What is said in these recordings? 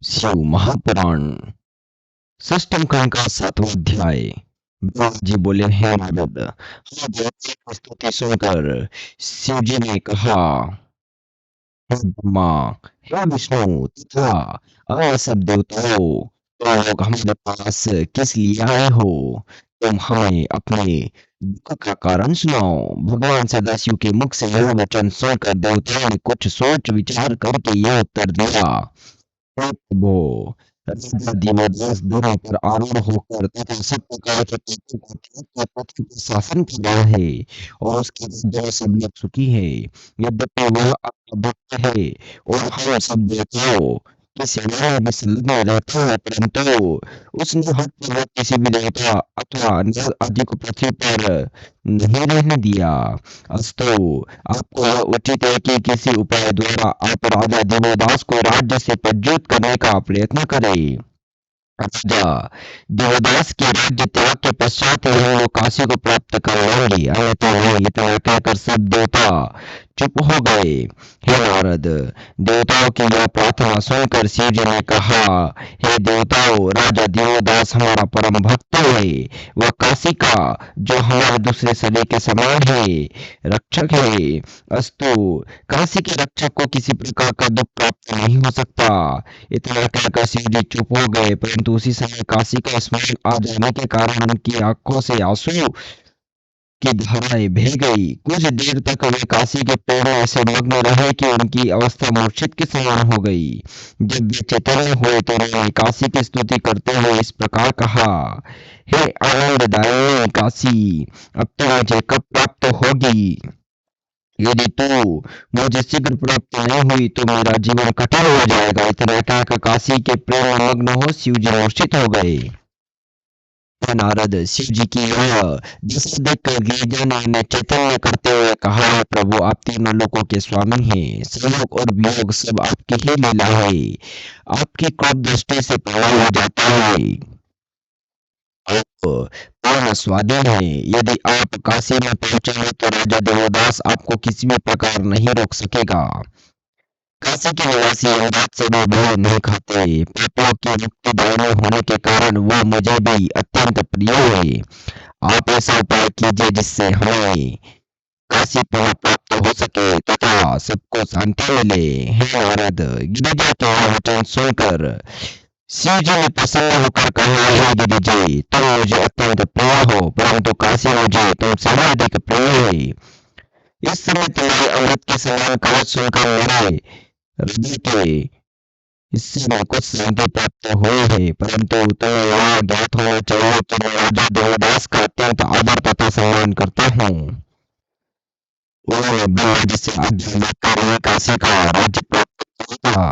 शिव महापुराण षष्टम खंड का 7वां अध्याय। ब्रह्मा जी बोले, हे नारद, हाँ देवता की स्तुति सुनकर शिव जी ने कहा, हे ब्रह्मा, हे विष्णु तथा अन्य सब देवताओं, तुम लोग हमारे पास किस लिए आए हो? तुम हमें अपने दुख का कारण सुनाओ। भगवान सदाशिव के मुख से यह वचन सुनकर देवताओं ने कुछ सोच विचार करके यह उत्तर दिया, हे प्रभु, राजा दिवोदास दोनों पर आरूढ़ होकर तथा सब प्रकार के पापों को त्याग कर पृथ्वी पर शासन कर रहा है और उसके राज्य में सब लोग सुखी है। यद्यपि वह आपका भक्त है और हम सब देवताओं की सेवा में संलग्न रहता है, परंतु उसने हठपूर्वक किसी भी देवता अथवा नर आदि को पृथ्वी पर नहीं रहने दिया। अस्तु, आपको यह उचित है कि किसी उपाय द्वारा आप राजा दिवोदास को राज्य से पदच्युत करने का प्रयत्न करें। राजा देवदास के राज्य त्याग के पश्चात ही हम लोग काशी को प्राप्त कर लेंगे, अन्यथा नहीं। इतना कहकर सब देवता चुप हो गए। हे नारद, देवताओं की यह प्रार्थना सुनकर शिव जी ने कहा, हे देवताओं, राजा देवदास हमारा परम भक्त है। वह काशी का, जो हमारे दूसरे शरीर के समान है, रक्षक है। अस्तु, काशी के रक्षक को किसी प्रकार का दुख प्राप्त नहीं हो सकता। इतना कहकर शिव जी चुप हो गए, परंतु उसी समय काशी का स्मरण आ जाने के कारण उनकी आंखों से आंसू की धाराएं बह गई। कुछ देर तक वे काशी के पेड़ में ऐसे मग्न रहे कि उनकी अवस्था मूर्छित के समान हो गई। जब वे चैतन्य हुए तो उन्होंने काशी की स्तुति करते हुए इस प्रकार कहा, हे आनंददायिनी काशी, अब तो मुझे कब प्राप्त होगी? यदि तू मुझे शीघ्र प्राप्त नहीं हुई तो मेरा जीवन कठिन हो जाएगा। इतना कहकर काशी के प्रेम में मग्न हो शिव जी मूर्छित हो गए। नारद, शिव जी की यह दशा देखकर गिरिजा ने उन्हें चैतन्य करते हुए कहा, है प्रभु, आप तीनों लोकों के स्वामी हैं। संयोग और वियोग सब आपकी ही लीला है। आपकी क्रोध दृष्टि से प्रलय हो जाता है। आप पूर्ण स्वाधीन है। यदि आप काशी में पहुंचेंगे तो राजा देवदास आपको किसी भी प्रकार नहीं रोक सकेगा। काशी के निवासी रात से भी भोजन नहीं खाते। पापों की मुक्तिदायिनी होने के कारण वह मुझे भी अत्यंत प्रिय है। आप ऐसा उपाय कीजिए जिससे हमें काशी पुनः प्राप्त हो सके तथा सबको शांति मिले। हे नारद, गिरिजा के वचन सुनकर शिव जी ने प्रसन्न होकर कहा, हे गिरिजे, तुम मुझे अत्यंत प्रिय हो, परंतु काशी मुझे तुमसे अधिक प्रिय है। इस समय तुम्हारे अमृत के समान कवच सुनकर मेरे हृदय के इससे मैं कुछ शांति प्राप्त हुई है, परंतु तुम्हें यह ज्ञात होना चाहिए कि मैं राजा देवदास का अत्यंत आदर तथा सम्मान करता हूँ। उन्होंने ब्रह्मा जी से आज्ञा लेकर ही काशी का राज्य प्राप्त किया था।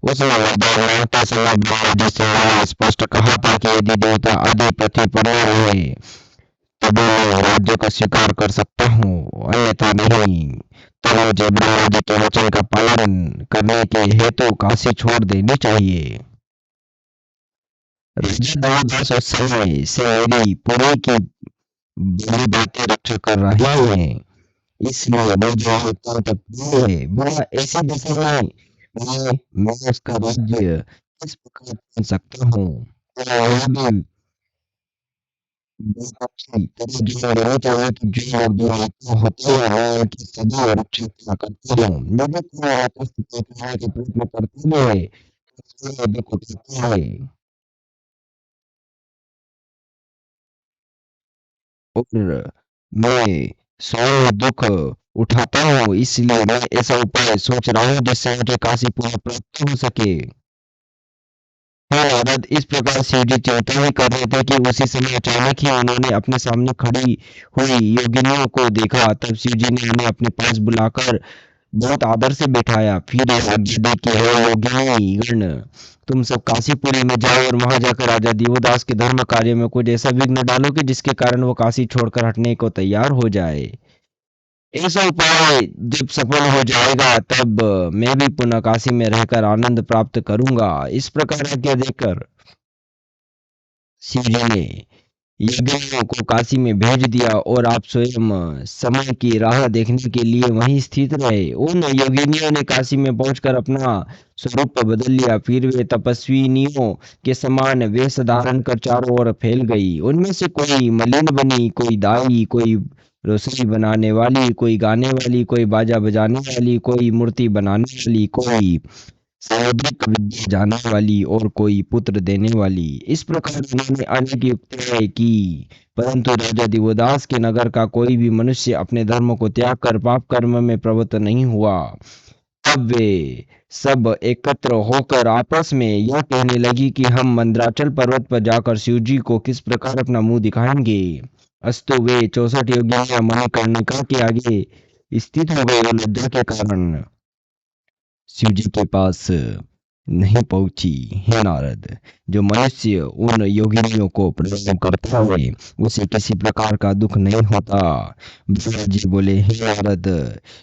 उसने वरदान मांगते समय ब्रह्मा जी से यह स्पष्ट कहा था कि यदि देवता आदि पृथ्वी पर न रहे तभी मैं राज्य को स्वीकार कर सकता हूँ, अन्यथा नहीं। तो मुझे ब्रह्मा जी के वचन का पालन करने के हेतु काशी छोड़ देनी चाहिए। राजा देवदास उस समय से मेरी पूरी की बड़ी बातें रक्षा कर रहे हैं, इसलिए मुझे अत्यंत प्रिय है। वह ऐसी दिशा में मैं उसका राज्य किस प्रकार चुन सकता हूँ? यह भी बहुत अच्छी तरह जीवन लेना चाहिए कि जो लोग दुरात्मा होते हैं मैं उनकी सदा रक्षा किया करता हूँ। यदि कोई आपस करने के प्रयत्न करते हैं तो स्वयं दुख उठाता है और मैं स्वयं दुख उठाता हूँ। इसलिए मैं ऐसा उपाय सोच रहा हूँ जिससे मुझे काशी पुनः प्राप्त हो सके। हाँ नारद, इस प्रकार शिव जी चिंता ही कर रहे थे कि उसी समय अचानक ही उन्होंने अपने सामने खड़ी हुई योगिनियों को देखा। तब शिव जी ने उन्हें अपने पास बुलाकर बहुत आदर से बैठाया। फिर आज्ञा दी कि हे योगिनी गण, तुम सब काशीपुरी में जाओ और वहां जाकर राजा दिवोदास के धर्म कार्य में कुछ ऐसा विघ्न डालो कि जिसके कारण वो काशी छोड़कर हटने को तैयार हो जाए। ऐसा उपाय जब सफल हो जाएगा तब मैं भी पुनः काशी में रहकर आनंद प्राप्त करूंगा। इस प्रकार आज्ञा देकर शिव जी ने यज्ञों को काशी में भेज दिया और आप स्वयं समय की राह देखने के लिए वहीं स्थित रहे। उन योगिनियों ने काशी में पहुंचकर अपना स्वरूप बदल लिया। फिर वे तपस्विनियों के समान वेश धारण कर चारों ओर फैल गई। उनमें से कोई मलिन बनी, कोई दाई, कोई रसोई बनाने वाली, कोई गाने वाली, कोई बाजा बजाने वाली, कोई मूर्ति बनाने वाली, कोई सामुद्रिक विद्या जानने वाली और कोई पुत्र देने वाली। इस प्रकार उन्होंने अनेक युक्तियां की, परंतु राजा दिवोदास के नगर का कोई भी मनुष्य अपने धर्म को त्याग कर पाप कर्म में प्रवृत्त नहीं हुआ। तब वे सब एकत्र होकर आपस में यह कहने लगी कि हम मंदराचल पर्वत पर जाकर शिव जी को किस प्रकार अपना मुंह दिखाएंगे। अस्तु वे 64 योगिनियां मणिकर्णिका के आगे स्थित हो गए और लज्जा के कारण शिव जी के पास नहीं पहुंची। हे नारद, जो मनुष्य उन योगिनियों को प्रणाम करता है उसे किसी प्रकार का दुख नहीं होता। ब्रह्मा जी बोले, हे नारद,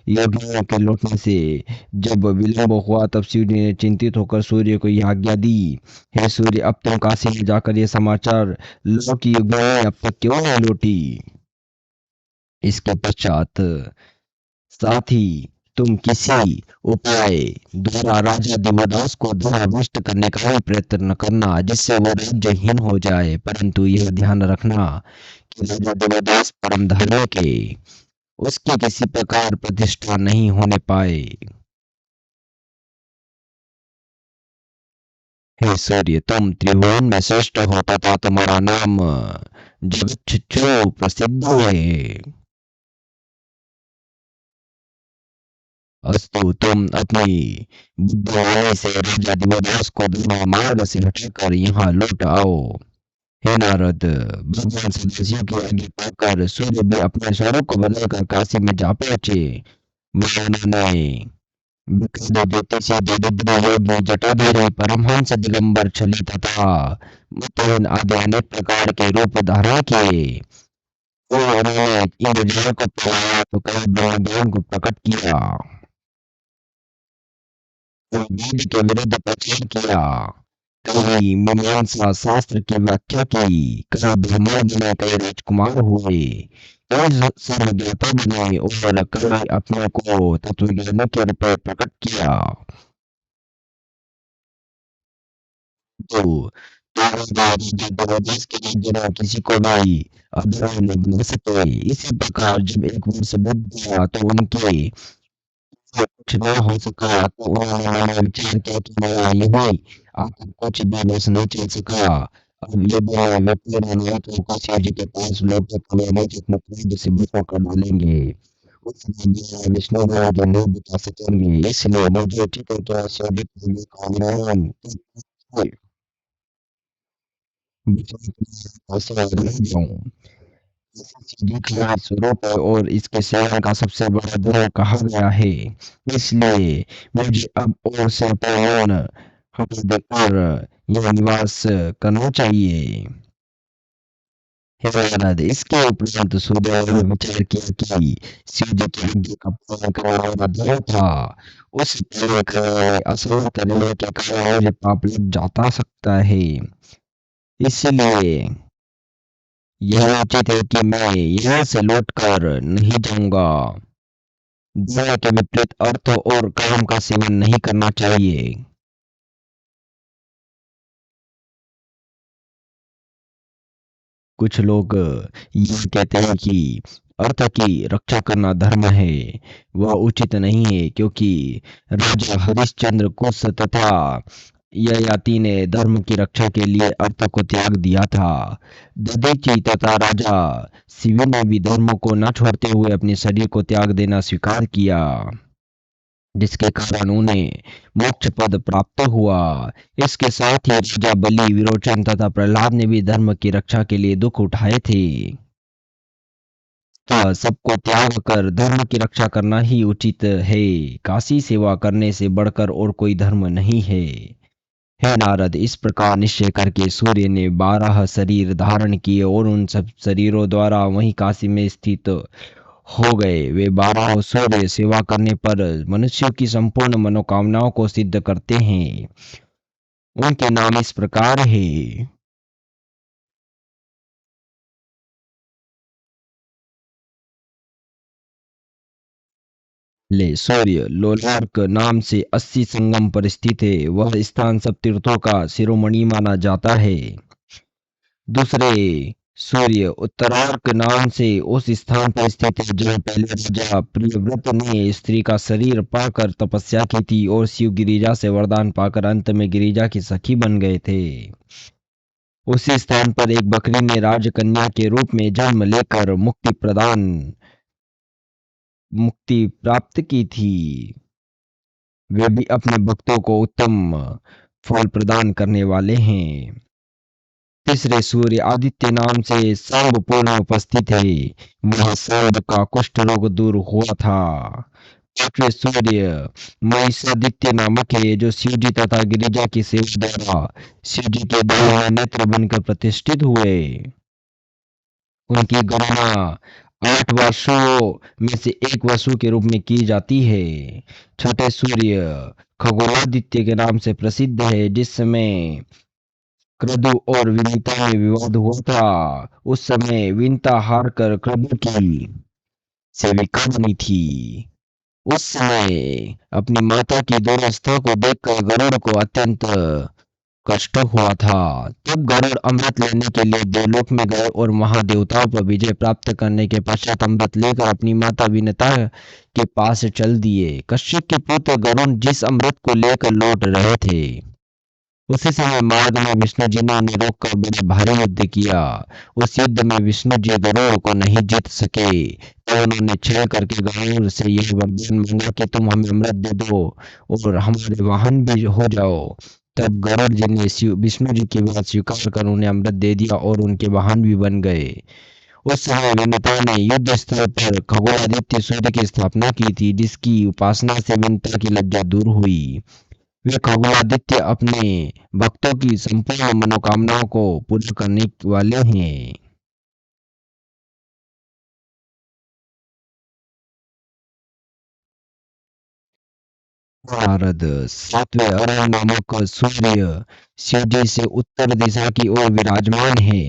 योगिनियों के लौटने से जब विलंब हुआ तब शिव जी ने चिंतित होकर सूर्य को यह आज्ञा दी, हे सूर्य, अब तुम काशी में जाकर ये समाचार लो कि योगिनी अब तक क्यों नहीं लौटी। इसके पश्चात साथ ही तुम किसी उपाय द्वारा राजा दिवोदास को धर्माविष्ट करने का भी प्रयत्न करना, जिससे वो राज्यहीन हो जाए। परंतु यह ध्यान रखना कि राजा दिवोदास परम धार्मिक है, उसकी किसी प्रकार प्रतिष्ठा नहीं होने पाए। हे सूर्य, तुम त्रिभुवन में श्रेष्ठ हो तथा तुम्हारा नाम जगत प्रसिद्ध है। अस्तु, तुम अपनी बुद्धिमानी से राजा दिवोदास को धर्म मार्ग से हटाकर यहाँ लौट आओ। हे नारद, भगवान सदाशिव की आज्ञा पाकर सूर्य भी अपने स्वरूप को बदलकर काशी में जा पहुंचे। वहां उन्होंने विख्यात ज्योतिषी दरिद्र योगी जटाधारी परमहंस दिगंबर छली तथा मतहीन आदि अनेक प्रकार के रूप धारण किए। उन्होंने इंद्रजाल को पढ़ाया तो कई ब्रह्म ज्ञान को प्रकट किया, वेद के विरुद्ध प्रचार किया, कई मीमांसा शास्त्र की व्याख्या की, कई ब्रह्मांड में कई राजकुमार हुए, कई सर्वज्ञता बने और कई अपने को तत्वज्ञानी के रूप में प्रकट किया। तो जबरदस्त के बिना किसी को भी अधर्म नहीं बना सके। इसी प्रकार जब एक वर्ष बीत गया तो उनके कुछ न हो सका तो उन्होंने मन में विचार किया कि मेरा यही आखिर कुछ भी बस नहीं चल सका। अब ये दोनों व्यक्ति नहीं तो काशी जी के पास लौट कर हमें अपने क्रोध से भस्म कर डालेंगे। उस समय विष्णु भगवान जो नहीं बता सकेंगे, इसलिए मुझे ठीक है तो शिव जी को कामनाएं स्वरूप है और इसके सेवन का सबसे बड़ा धर्म कहा गया है। इसलिए मुझे अब और से पूर्ण हट देकर यह निवास करना चाहिए। हे नारद, इसके उपरांत सूर्य ने विचार किया कि शिव जी की आज्ञा का पालन करना मेरा धर्म था। उस पालन करने असफल करने के कारण मुझे पाप लग जाता सकता है। इसलिए यह उचित है कि मैं यहाँ से लौटकर नहीं जाऊंगा। दया के विपरीत अर्थ और काम का सेवन नहीं करना चाहिए। कुछ लोग यह कहते हैं कि अर्थ की रक्षा करना धर्म है। वह उचित नहीं है, क्योंकि राजा हरिश्चंद्र कुश तथा ययाति ने धर्म की रक्षा के लिए अर्थ को त्याग दिया था। दधीचि तथा राजा शिव ने भी धर्म को न छोड़ते हुए अपने शरीर को त्याग देना स्वीकार किया, जिसके कारण उन्हें मोक्ष पद प्राप्त हुआ। इसके साथ ही राजा बलि, विरोचन तथा प्रहलाद ने भी धर्म की रक्षा के लिए दुख उठाए थे। सबको त्याग कर धर्म की रक्षा करना ही उचित है। काशी सेवा करने से बढ़कर और कोई धर्म नहीं है। हे नारद, इस प्रकार निश्चय करके सूर्य ने 12 शरीर धारण किए और उन सब शरीरों द्वारा वहीं काशी में स्थित हो गए। वे 12 सूर्य सेवा करने पर मनुष्यों की संपूर्ण मनोकामनाओं को सिद्ध करते हैं। उनके नाम इस प्रकार है। ले सूर्य लोलार्क नाम से 80 संगम पर स्थित है। वह स्थान सब तीर्थों का शिरोमणि माना जाता है। दूसरे सूर्य उत्तरार्क नाम से उस स्थान पर स्थित है जहाँ पहले राजा प्रियव्रत ने स्त्री का शरीर पाकर तपस्या की थी और शिव गिरिजा से वरदान पाकर अंत में गिरिजा की सखी बन गए थे। उसी स्थान पर एक बकरी ने राजकन्या के रूप में जन्म लेकर मुक्ति प्राप्त की थी। वे भी अपने भक्तों को उत्तम फल प्रदान करने वाले हैं। तीसरे सूर्य आदित्य नाम से सर्वपूर्ण उपस्थित है। वह सर्व का कुष्ठ रोग दूर हुआ था। पांचवें सूर्य महिषादित्य नामक है जो शिवजी तथा गिरिजा की सेवा द्वारा शिवजी के दाहिने नेत्र बनकर प्रतिष्ठित हुए। उनकी गणना 8 वसुओं में से एक वसु के रूप में की जाती है। छठे सूर्य खगोलादित्य के नाम से प्रसिद्ध है। जिस समय क्रदु और विनीता में विवाद हुआ था उस समय विनीता हार कर क्रदु की सेविका बनी थी। उस समय अपनी माता की दुरावस्था को देखकर गरुड़ को अत्यंत कष्ट हुआ था। तब गरुड़ अमृत लेने के लिए देवलोक में गए और महादेवताओं पर विजय प्राप्त करने के पश्चात अमृत लेकर अपनी माता विनीता के पास चल दिए। कश्यप के पुत्र गरुड़ जिस अमृत को लेकर लौट रहे थे उसी समय मार्ग में विष्णु जी ने उन्हें रोककर बड़ा भारी युद्ध किया। उस युद्ध में विष्णु जी गरुड़ को नहीं जीत सके तो उन्होंने क्षय करके गरुड़ से यह वरदान मांगा कि तुम हमें अमृत दे दो और हमारे वाहन भी हो जाओ। तब गरुड़ जी ने विष्णु जी की बात स्वीकार कर उन्हें अमृत दे दिया और उनके वाहन भी बन गए। उस समय विनीता ने युद्ध स्थल पर खगोलादित्य सूर्य की स्थापना की थी जिसकी उपासना से विनीता की लज्जा दूर हुई। वे खगोलादित्य अपने भक्तों की संपूर्ण मनोकामनाओं को पूर्ण करने वाले हैं। नारद सातवें अरुण नामक सूर्य शिवजी से उत्तर दिशा की ओर विराजमान है।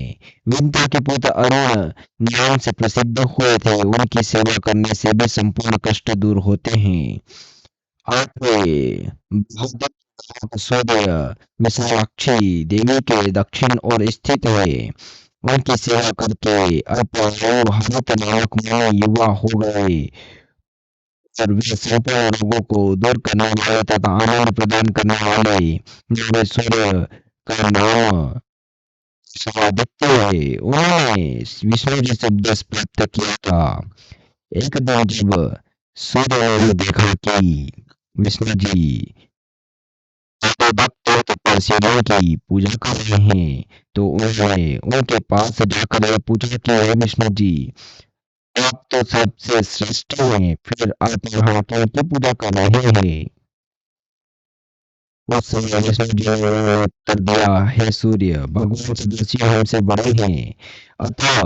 विंता के पुत्र अरुण नाम से प्रसिद्ध हुए थे। उनकी सेवा करने से भी संपूर्ण कष्ट दूर होते हैं। आठवें सूर्य विशालाक्षी देवी के दक्षिण ओर स्थित है। उनकी सेवा करके अल्पायु भारत नायक में युवा हो गए और वे संपूर्ण रोगों को दूर करने वाले तथा आनंद प्रदान करने वाले नवे सूर्य का नाम शिवादित्य है। उन्होंने विष्णु जी से उपदेश प्राप्त किया था। एक दिन जब सूर्य ने देखा कि विष्णु जी भक्त पर शिवलिंग की पूजा कर रहे हैं तो उन्होंने उनके पास जाकर यह पूछा कि हे विष्णु जी आप तो सबसे श्रेष्ठ हैं फिर आप यहाँ क्यों पूजा कर रहे हैं। उस समय विष्णु जी ने उत्तर दिया हे सूर्य भगवान सदस्य हमसे बड़े हैं अतः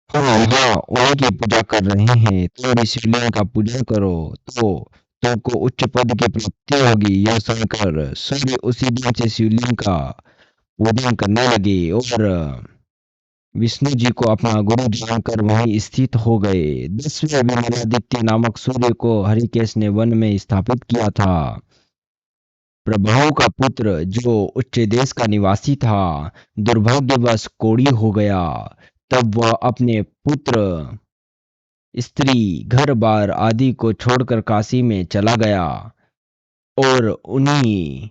हम यहाँ उनकी पूजा कर रहे हैं। तुम शिवलिंग का पूजन करो तो तुमको उच्च पद की प्राप्ति होगी। यह सुनकर सूर्य उसी दिन से शिवलिंग का पूजन करने लगे और विष्णु जी को अपना गुरु जानकर वहीं स्थित हो गए। 10वें विमलादित्य नामक सूर्य को हरिकेश ने वन में स्थापित किया था। प्रभाव का पुत्र जो उच्च देश का निवासी था दुर्भाग्यवश कोढ़ी हो गया। तब वह अपने पुत्र स्त्री घर बार आदि को छोड़कर काशी में चला गया और उन्हीं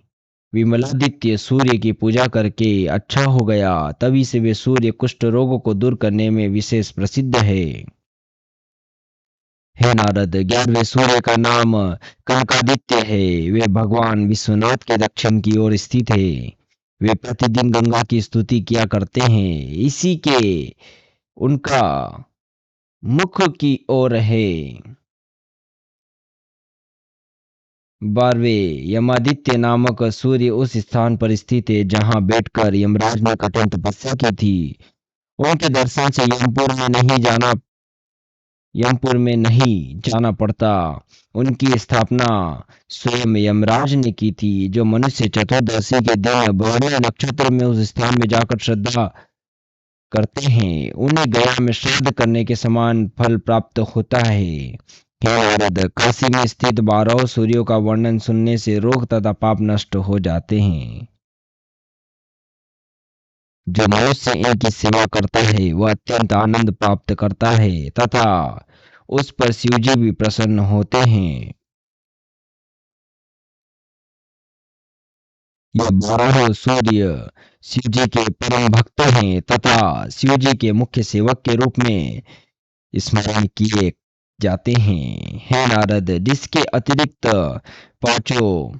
विमलादित्य सूर्य की पूजा करके अच्छा हो गया। तभी से वे सूर्य कुष्ठ रोगों को दूर करने में विशेष प्रसिद्ध है। हे नारद 11वें सूर्य का नाम कनकादित्य है। वे भगवान विश्वनाथ के दक्षिण की ओर स्थित है। वे प्रतिदिन गंगा की स्तुति किया करते हैं। इसी के उनका मुख की ओर है। 12वें यमादित्य नामक सूर्य उस स्थान पर स्थित है जहां बैठकर यमराज ने कठिन तपस्या की थी। उनके दर्शन से यमपुर में नहीं जाना पड़ता। उनकी स्थापना स्वयं यमराज ने की थी जो मनुष्य चतुर्दशी के दिन भरणी नक्षत्र में उस स्थान में जाकर श्रद्धा करते हैं उन्हें गया में श्राद्ध करने के समान फल प्राप्त होता है। हे नारद, काशी में स्थित 12 सूर्यों का वर्णन सुनने से रोग तथा पाप नष्ट हो जाते हैं। जो मनुष्य इनकी सेवा करता है वह अत्यंत आनंद प्राप्त करता है तथा उस पर शिवजी भी प्रसन्न होते हैं। ये 12 सूर्य शिवजी के परम भक्त हैं तथा शिवजी के मुख्य सेवक के रूप में स्मरण किए जाते हैं। हे नारद, जिसके अतिरिक्त पांचों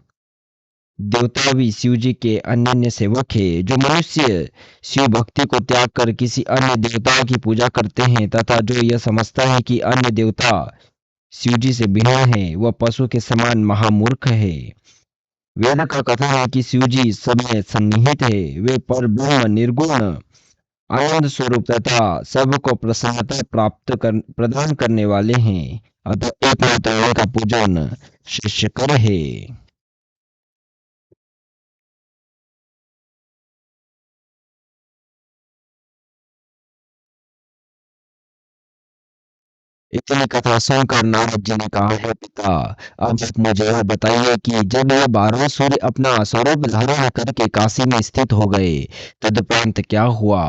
देवता भी शिव जी के अनन्य सेवक है। जो मनुष्य शिव भक्ति को त्याग कर किसी अन्य देवता की पूजा करते हैं तथा जो यह समझता है कि अन्य देवता शिव जी से भिन्न है, वह पशु के समान महामूर्ख है। वेद का कथन है कि शिव जी सब में सन्निहित है। वे पर ब्रह्म निर्गुण आनंद स्वरूप तथा सबको प्रसन्नता प्रदान करने वाले हैं। अतः एकमात्र का पूजन शिष्य कर है। इतनी कथा सुनकर नारद जी ने कहा, हे पिता, अब आप मुझे यह बताइए कि जब ये 12 सूर्य अपना स्वरूप धारण करके काशी में स्थित हो गए, तदुपरांत क्या हुआ?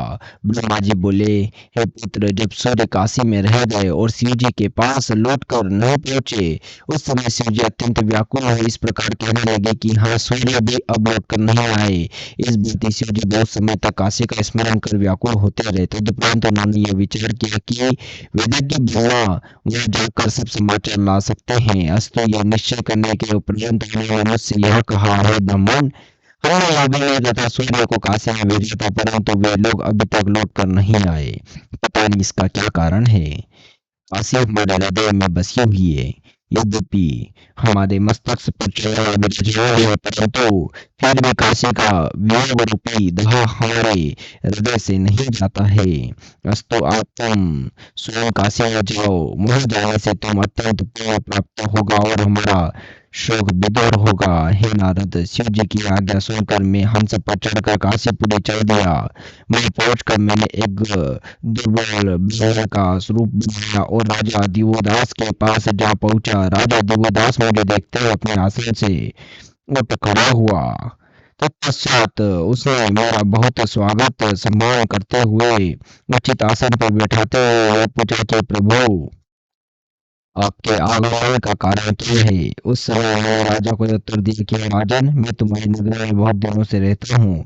ब्रह्मा जी बोले, हे पुत्र, जब सूर्य काशी में रह गए और शिव जी के पास लौट कर नहीं पहुंचे, उस समय शिव जी अत्यंत व्याकुल हुए, इस प्रकार कहने लगे कि हाँ, सूर्य भी अब लौट कर नहीं आए। इस बीते शिव जी बहुत समय तक काशी का स्मरण कर व्याकुल होते रहे। तदुपरांत उन्होंने यह विचार किया कि वेदज्ञ ब्रह्मा वह जाकर सब समाचार ला सकते हैं। अस्तु, यह निश्चय करने के उपरांत उन्होंने मुझसे यह कहा, हे ब्राह्मण, हमने अग्नि तथा सूर्य को काशी में भेजा था, परंतु वे लोग अभी तक लौट कर नहीं आए। पता नहीं इसका क्या कारण है। काशी हमारे हृदय में बसी हुई है, यद्यपि हमारे मस्तक पर चढ़ा विराजमान है, परंतु फिर भी काशी का वियोग रूपी दाह हमारे हृदय से नहीं जाता है। अस्तु, आप तुम स्वयं काशी में जाओ। वहां जाने से तुम अत्यंत पुण्य प्राप्त होगा और हमारा शोक विदूर होगा। हे नारद, शिव जी की आज्ञा सुनकर मैं हंस पर चढ़कर काशीपुरी चल दिया। वहां पहुंचकर मैंने एक दुर्बल ब्राह्मण का रूप बनाया और राजा दिवोदास के पास जा पहुंचा। राजा दिवोदास मुझे देखते हुए अपने आसन से उठ खड़ा हुआ। तत्पश्चात उसने मेरा बहुत स्वागत सम्मान करते हुए उचित आसन पर बैठाते हुए पूछा कि प्रभु, आपके आगमन का कारण क्या है? उस समय मैंने राजा को उत्तर दिया कि राजन, मैं तुम्हारी नगर में बहुत दिनों से रहता हूँ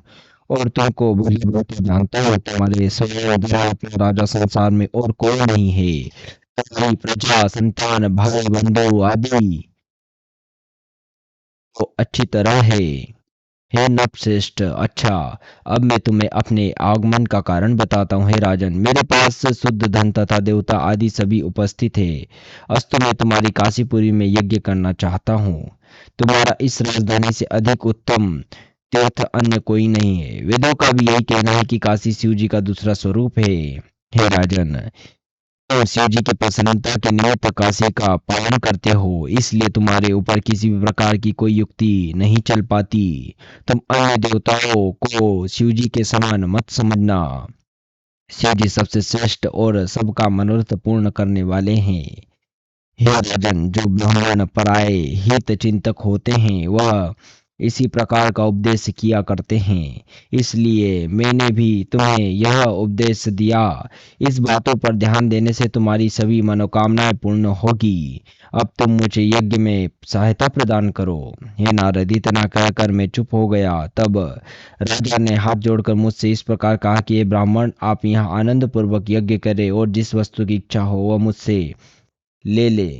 और तुमको भली भांति जानता हूँ। तुम्हारे स्वयं अपना राजा संसार में और कोई नहीं है। तुम्हारी प्रजा, संतान, भाई बंधु आदि तो अच्छी तरह है। हे नपश्रेष्ठ, अच्छा, अब मैं तुम्हें अपने आगमन का कारण बताता हूँ। हे राजन, मेरे पास शुद्ध धन तथा देवता आदि सभी उपस्थित है। अस्तु, मैं तुम्हारी काशीपुरी में यज्ञ करना चाहता हूँ। तुम्हारा इस राजधानी से अधिक उत्तम तीर्थ अन्य कोई नहीं है। वेदों का भी यही कहना है कि काशी शिव जी का दूसरा स्वरूप है। हे राजन, तुम शिव जी की प्रसन्नता के निमित्त काशी का पालन करते हो, इसलिए तुम्हारे ऊपर किसी भी प्रकार की कोई युक्ति नहीं चल पाती। तुम अन्य देवताओं को शिव जी के समान मत समझना। शिव जी सबसे श्रेष्ठ और सबका मनोरथ पूर्ण करने वाले हैं। हे राजन, जो ब्राह्मण पराये हित चिंतक होते हैं वह इसी प्रकार का उपदेश किया करते हैं। इसलिए मैंने भी तुम्हें यह उपदेश दिया। इस बातों पर ध्यान देने से तुम्हारी सभी मनोकामनाएं पूर्ण होगी। अब तुम मुझे यज्ञ में सहायता प्रदान करो। हे नारद, इतना कहकर मैं चुप हो गया। तब राजा ने हाथ जोड़कर मुझसे इस प्रकार कहा कि हे ब्राह्मण, आप यहाँ आनंद पूर्वक यज्ञ करें और जिस वस्तु की इच्छा हो वह मुझसे ले ले।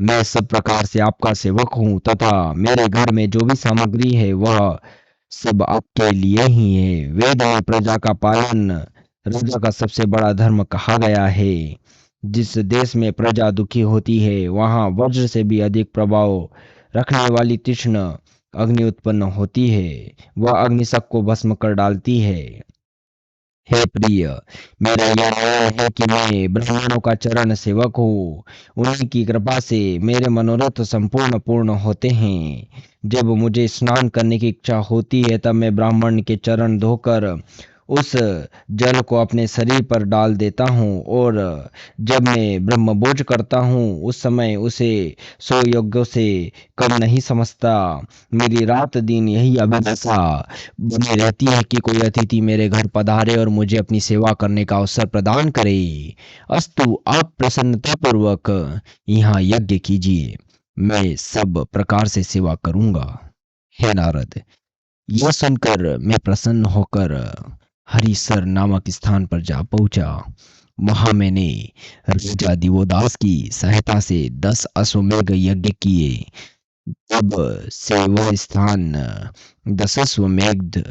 मैं सब प्रकार से आपका सेवक हूँ तथा मेरे घर में जो भी सामग्री है वह सब आपके लिए ही है। वेद में प्रजा का पालन राजा का सबसे बड़ा धर्म कहा गया है। जिस देश में प्रजा दुखी होती है वहां वज्र से भी अधिक प्रभाव रखने वाली तीक्ष्ण अग्नि उत्पन्न होती है। वह अग्नि सबको भस्म कर डालती है। हे प्रिय, मेरा यह निर्णय है कि मैं ब्राह्मणों का चरण सेवक हूँ। उन्हीं की कृपा से मेरे मनोरथ संपूर्ण पूर्ण होते हैं। जब मुझे स्नान करने की इच्छा होती है तब मैं ब्राह्मण के चरण धोकर उस जल को अपने शरीर पर डाल देता हूँ और जब मैं ब्रह्मभोज करता हूँ उस समय उसे 100 यज्ञों से कम नहीं समझता। मेरी रात दिन यही अभिलाषा बनी रहती है कि कोई अतिथि मेरे घर पधारे और मुझे अपनी सेवा करने का अवसर प्रदान करे। अस्तु, आप प्रसन्नतापूर्वक यहाँ यज्ञ कीजिए, मैं सब प्रकार से सेवा करूंगा। हे नारद, यह सुनकर मैं प्रसन्न होकर हरिसर नामक स्थान पर जा पहुंचा। वहां मैंने राजा दिवोदास की सहायता से 10 अश्वमेध यज्ञ किए। तब से वह स्थान दशाश्वमेध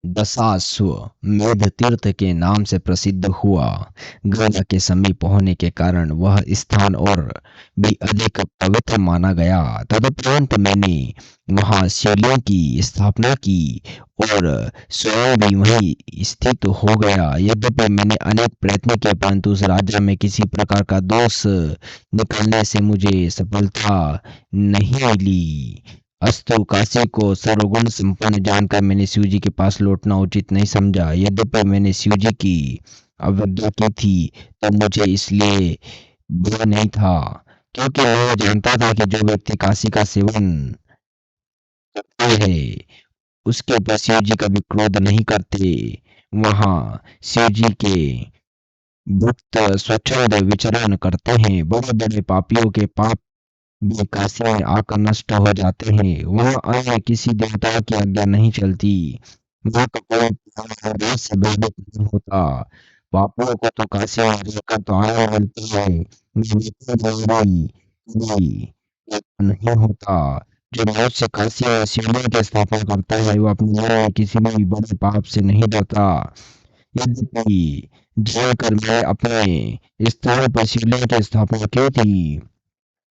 दशाश्वमेध तीर्थ के नाम से प्रसिद्ध हुआ। गंगा के समीप होने के कारण वह स्थान और भी अधिक पवित्र माना गया। तदुपरांत मैंने वहां शिवलिंग की स्थापना की और स्वयं भी वहीं स्थित हो गया। यद्यपि मैंने अनेक प्रयत्न किए परंतु उस राज्य में किसी प्रकार का दोष निकालने से मुझे सफलता नहीं मिली। अस्तु, काशी को सर्वगुण संपन्न जानकर मैंने शिव जी के पास लौटना उचित नहीं समझा। यद्यपि मैंने शिव जी की अवज्ञा की थी तो मुझे इसलिए बुरा नहीं था, क्योंकि मैं जानता था कि जो व्यक्ति काशी का सेवन करते है उसके ऊपर शिव जी कभी क्रोध नहीं करते। वहां शिव जी के भक्त स्वच्छंद विचरण करते हैं। बड़े बड़े पापियों के पाप भी काशी में आकर नष्ट हो जाते हैं। वहाँ अन्य किसी देवता की आज्ञा नहीं चलती। वहाँ का कोई पुराण से भयभीत नहीं होता। पापियों को तो काशी में रहकर तो आनंद मिलता है, नहीं होता। जो मनुष्य काशी में शिवलिंग की स्थापना करता है वो अपने मन में किसी भी बड़े पाप से नहीं डरता। यद्यपि जानकर मैं अपने स्थान पर शिवलिंग की स्थापना की थी,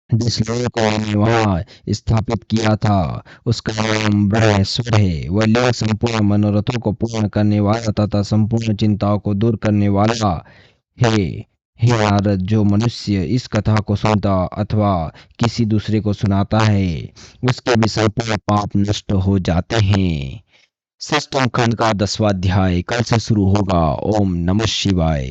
जिस लिंग को मैंने वहां स्थापित किया था उसका नाम ब्रह्मेश्वर है। वह लिंग संपूर्ण मनोरथों को पूर्ण करने वाला तथा संपूर्ण चिंताओं को दूर करने वाला है। हे नारद, जो मनुष्य इस कथा को सुनता अथवा किसी दूसरे को सुनाता है उसके भी संपूर्ण पाप नष्ट हो जाते हैं। षष्ठम खंड का 10वां अध्याय कल से शुरू होगा। ओम नमः शिवाय।